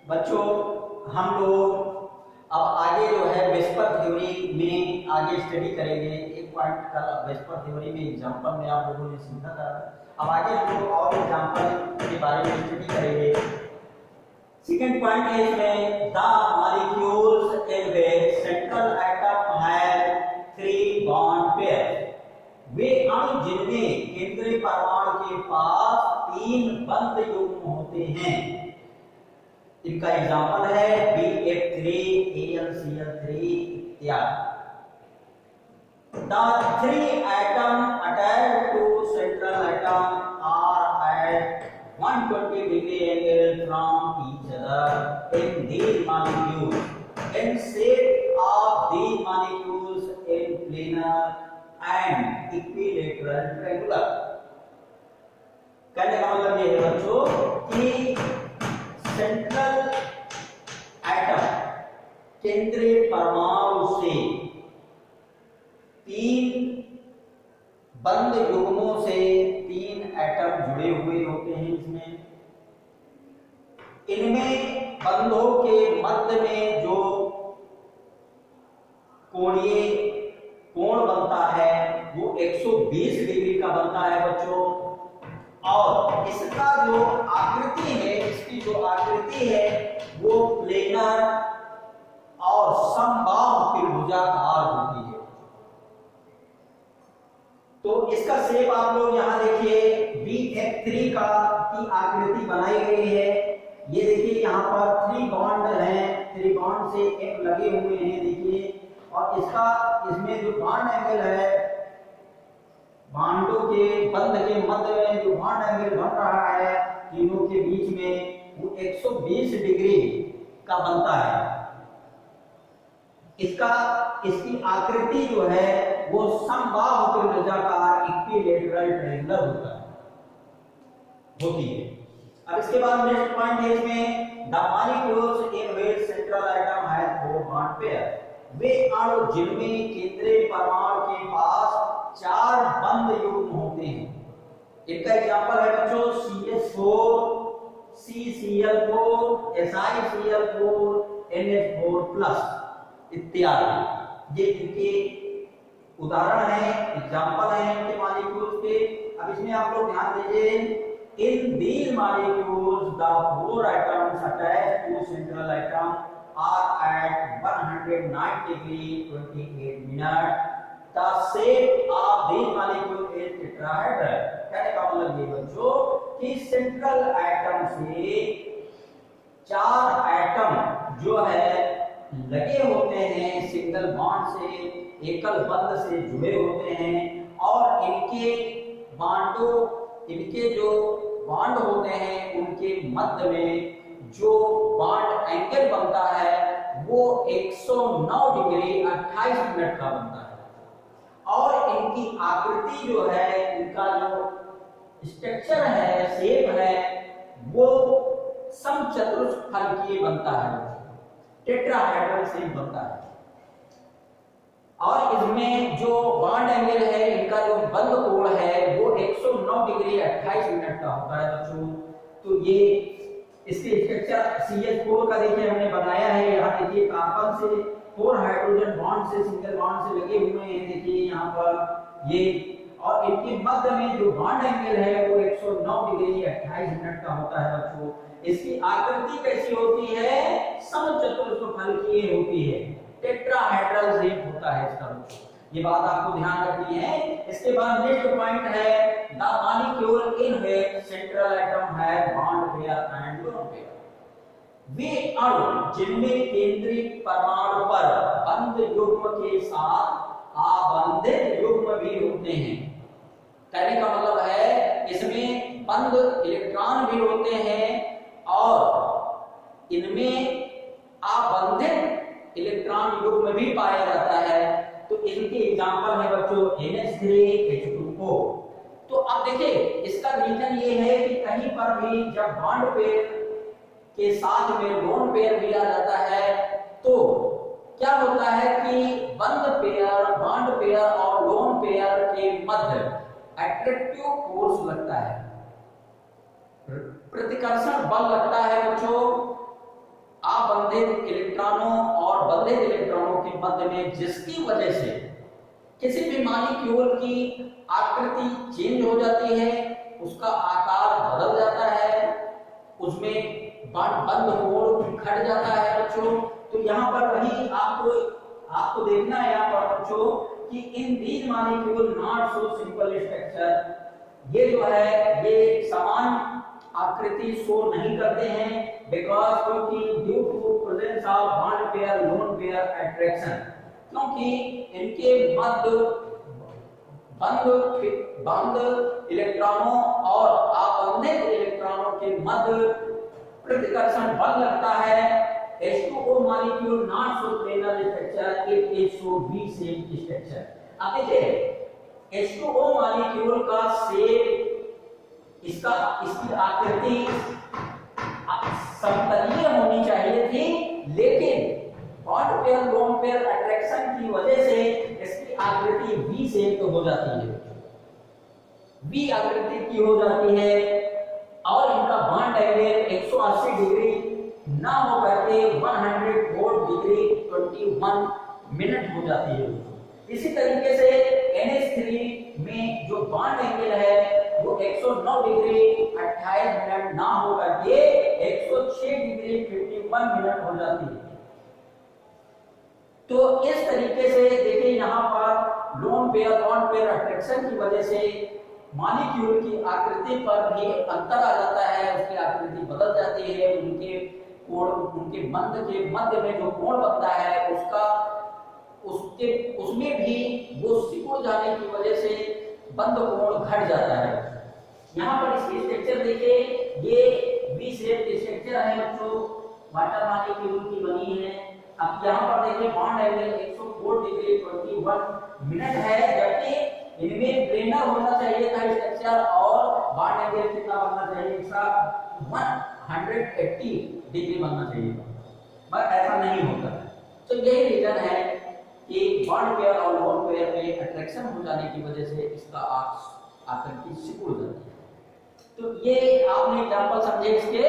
बच्चों हम लोग अब आगे जो है वेस्पर थ्योरी में आगे स्टडी करेंगे। एक पॉइंट का वेस्पर थ्योरी में एग्जांपल में आप लोगों ने सीखा था। अब आगे हम लोग और एग्जांपल के बारे में स्टडी करेंगे। सेकंड पॉइंट है इसमें the molecules in which central atom have 3 bond pair. वे अणु जिनमें केंद्रीय परमाणु के पास 3 बंद युग्म होते हैं। इनका एग्जांपल है BF3, AlCl3 इत्यादि। The 3 atoms attached to central atom are at 120 degree angle from each other in these molecules. In shape of these molecules in planar and equilateral triangular. कहने का मतलब ये है बच्चों कि सेंट्रल एटम केंद्रीय परमाणु से 3 बंद युग्मों से 3 एटम जुड़े हुए होते हैं। इनमें बंधों के मध्य में जो कोण बनता है वो 120 डिग्री का बनता है बच्चों। और इसका जो आकृति है, इसकी जो आकृति है वो प्लेनर और समबाहु त्रिभुजाकार होती है। तो इसका शेप आप लोग यहां देखिए BF3 का की आकृति बनाई गई है। ये देखिए यहाँ पर 3 बॉन्ड हैं, 3 बॉन्ड से एक लगे हुए हैं देखिए। और इसमें जो बॉन्ड एंगल है, बॉन्डों के बंध के मध्य में जो बॉन्ड एंगल बन रहा है तीनों के बीच में वो 120 डिग्री का बनता है। इसकी आकृति जो है वो समबाहु त्रिभुजाकार इक्विलेटरल ट्रायंगल होती है। अब इसके बाद नेक्स्ट पॉइंट है इसमें the molecules in which central atom have 4 bond pair. वे अणु जिनमें केंद्रीय परमाणु के पास 4 बंद युग्म होते हैं। इनका एग्जांपल है बच्चों CH4, CCl4, SiCl4, NH4+ इत्यादि। ये इनके उदाहरण हैं, एग्जांपल हैं इनके मॉलिक्यूल्स के। अब इसमें आप लोग ध्यान दीजिए, इन these molecules the 4 atoms attached to central atom are at 109 degree 28 minutes. The shape of these molecules is tetrahedral. कहने का मतलब ये बच्चों कि सेंट्रल एटम से 4 एटम जो है लगे होते हैं, सिंगल बॉन्ड से, एकल बंध से जुड़े होते हैं। और इनके जो बॉन्ड होते हैं उनके मध्य में जो बॉन्ड एंगल बनता है वो 109 डिग्री 28 मिनट का बनता है। और इनकी आकृति जो है, इनका जो स्ट्रक्चर है, शेप है, वो समचतुष्फलकीय बनता है, टेट्राहेड्रल शेप बनता है। और इसमें जो बॉन्ड एंगल है, इनका जो बंध कोण है वो 109 डिग्री 28 मिनट का होता है बच्चों। तो ये इसके स्ट्रक्चर CH4 का देखिए हमने बनाया है। यहाँ देखिए कार्बन से 4 हाइड्रोजन बॉन्ड से, सिंगल बॉन्ड से लगे हुए हैं देखिए यहाँ पर ये। और इनके मध्य में जो बॉन्ड एंगल है वो 109 डिग्री 28 मिनट का होता है बच्चों। इसकी आकृति कैसी होती है? समचतुष्फलकीय होती है, टेट्राहेड्रल शेप होता है इसका बच्चों। ये बात आपको ध्यान रखनी है। इसके बाद नेक्स्ट पॉइंट है the molecule in which central atom have bond pair and lone pair. वे अणु जिनमें केंद्रीय परमाणु पर बंध युग्म के साथ आबंधित युग्म भी होते हैं। कहने का मतलब है इसमें बंध इलेक्ट्रॉन भी होते हैं और इनमें आबंधित इलेक्ट्रॉन युग्म भी पाया जाता है। तो इनके एग्जांपल है बच्चों NH3H2O। तो अब देखिए इसका रीजन ये है कि कहीं पर भी जब बॉन्ड पेयर के साथ में लोन पेयर भी आ जाता है तो क्या होता है कि बंद पेयर, बॉन्ड पेयर और लोन पेयर के मध्य अट्रैक्टिव फोर्स लगता है, प्रतिकर्षण बल लगता है बच्चों। अबंधित इलेक्ट्रॉनों और बंधित इलेक्ट्रॉनों के मध्य में, जिसकी वजह से किसी भी मॉलिक्यूल की आकृति चेंज हो जाती है, उसका आकार बदल जाता है, उसमें बंद कोण घट जाता है बच्चों। तो यहाँ पर वही आपको देखना है यहाँ पर बच्चों कि in these molecule not so simple structure, ये जो है ये समान आकृति शो नहीं करते हैं, बिकॉज क्योंकि due to presence of bond pair lone pair attraction, क्योंकि इनके मध्य बंद इलेक्ट्रॉनों और अबंधित इलेक्ट्रॉनों के मध्य प्रतिकर्षण बल लगता है। H2O molecule not so planar structure, it is so V-shaped structure। अब देखिए H2O molecule का शेप, इसकी आकृति समतलीय होनी चाहिए थी, लेकिन bond pair lone pair attraction की वजह से इसकी आकृति V शेप हो जाती है, V आकृति की हो जाती है, और इनका बॉन्ड एंगल 180 डिग्री ना हो करके 104 डिग्री 21 मिनट हो जाती है। इसी तरीके से NH3 में जो बॉन्ड एंगल है वो 109 डिग्री 28 मिनट ना हो करके 106 डिग्री 51 मिनट हो जाती है। तो इस तरीके से देखिए यहाँ पर lone pair bond pair attraction की वजह से मॉलिक्यूल की आकृति पर भी अंतर आ जाता है, उसकी आकृति बदल जाती है, उनके बंध के मध्य में जो कोण बनता है उसमें भी वो सिकुड़ जाने की वजह से बंध कोण घट जाता है। यहाँ पर इसकी स्ट्रक्चर देखिए, ये वी शेप स्ट्रक्चर है बच्चों, वाटर मॉलिक्यूल की बनी है। अब यहाँ पर देखिए बॉन्ड एंगल 104 डिग्री 21 मिनट है, जबकि इनमें प्लेनर होना चाहिए था स्ट्रक्चर, और बॉन्ड एंगल कितना बनना चाहिए, इसका 180 डिग्री बनना चाहिए, पर ऐसा नहीं होता है। तो यही रीजन है कि बॉन्ड पेयर और लोन पेयर में अट्रैक्शन हो जाने की वजह से इसका आकृति सिकुड़ जाती है। तो ये आपने एग्जांपल समझे इसके